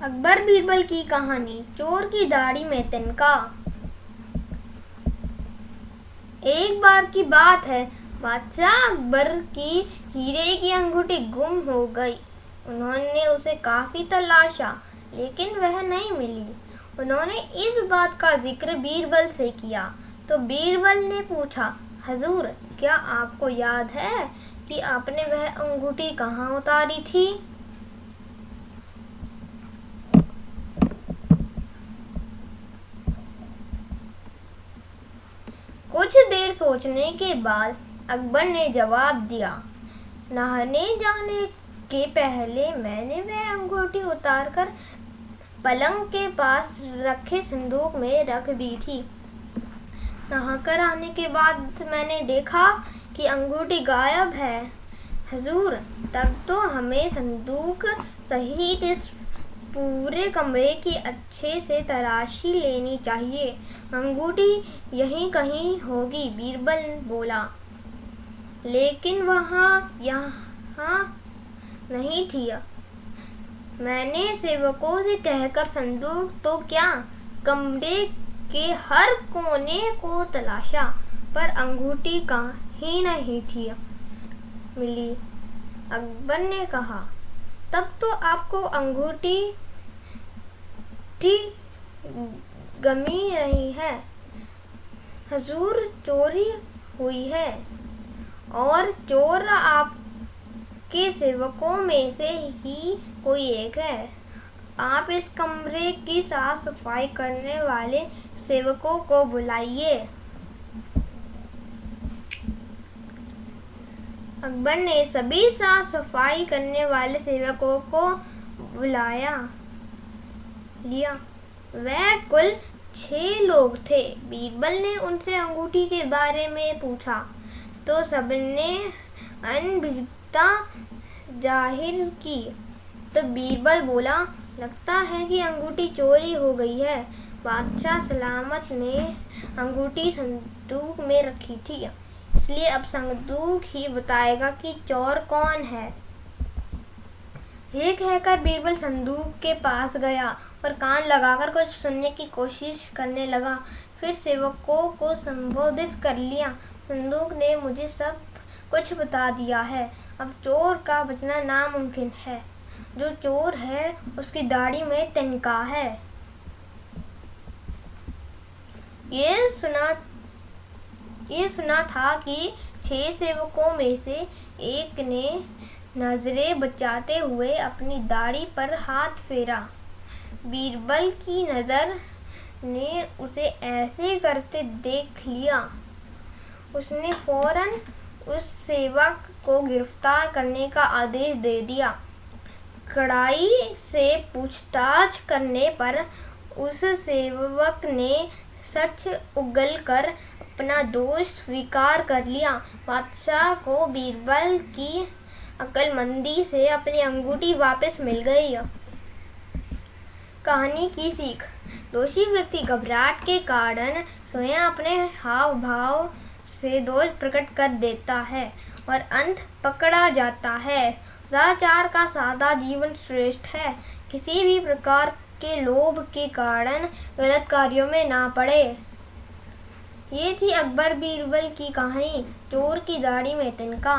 अकबर बीरबल की कहानी, चोर की दाढ़ी में तिनका। एक बार की बात है, बादशाह अकबर की हीरे की अंगूठी गुम हो गई। उन्होंने उसे काफी तलाशा, लेकिन वह नहीं मिली। उन्होंने इस बात का जिक्र बीरबल से किया तो बीरबल ने पूछा, हजूर, क्या आपको याद है कि आपने वह अंगूठी कहाँ उतारी थी? कुछ देर सोचने के बाद अकबर ने जवाब दिया, नहाने जाने के पहले मैंने वह अंगूठी उतारकर पलंग के पास रखे संदूक में रख दी थी। नहाकर आने के बाद मैंने देखा कि अंगूठी गायब है। हजूर, तब तो हमें संदूक सहित इस पूरे कमरे की अच्छे से तलाशी लेनी चाहिए। अंगूठी यहीं कहीं होगी, बीरबल बोला। लेकिन यहाँ नहीं थी। मैंने सेवकों से कहकर संदूक तो क्या, कमरे के हर कोने को तलाशा, पर अंगूठी कहीं नहीं थी मिली। अकबर ने कहा, तब तो आपको अंगूठी गमी रही है। हजूर, चोरी हुई है और चोर आपके सेवकों में से ही कोई एक है। आप इस कमरे की साफ सफाई करने वाले सेवकों को बुलाइए। अकबर ने सभी साफ सफाई करने वाले सेवकों को बुलाया लिया। वह कुल 6 लोग थे। बीरबल ने उनसे अंगूठी के बारे में पूछा तो सबने अनभिज्ञता जाहिर की। तो बीरबल बोला, लगता है कि अंगूठी चोरी हो गई है। बादशाह सलामत ने अंगूठी संदूक में रखी थी, इसलिए अब संदूक ही बताएगा कि चोर कौन है। ये कहकर बीरबल संदूक के पास गया और कान लगाकर कुछ सुनने की कोशिश करने लगा। फिर सेवकों को संबोधित कर लिया, संदूक ने मुझे सब कुछ बता दिया है। अब चोर का बचना नामुमकिन है। जो चोर है उसकी दाढ़ी में तिनका है। ये सुना था कि 6 सेवकों में से एक ने नजरें बचाते हुए अपनी दाढ़ी पर हाथ फेरा। बीरबल की नजर ने उसे ऐसे करते देख लिया। उसने फौरन उस सेवक को गिरफ्तार करने का आदेश दे दिया। कड़ाई से पूछताछ करने पर उस सेवक ने सच उगलकर अपना दोष स्वीकार कर लिया। बादशाह को बीरबल की अक्लमंदी से अपनी अंगूठी वापस मिल गई। कहानी की सीख, दोषी व्यक्ति घबराहट के कारण स्वयं अपने हाव भाव से दोष प्रकट कर देता है और अंत पकड़ा जाता है। सदाचार का सादा जीवन श्रेष्ठ है। किसी भी प्रकार के लोभ के कारण गलत कार्यों में ना पड़े। ये थी अकबर बीरबल की कहानी, चोर की दाढ़ी में तिनका।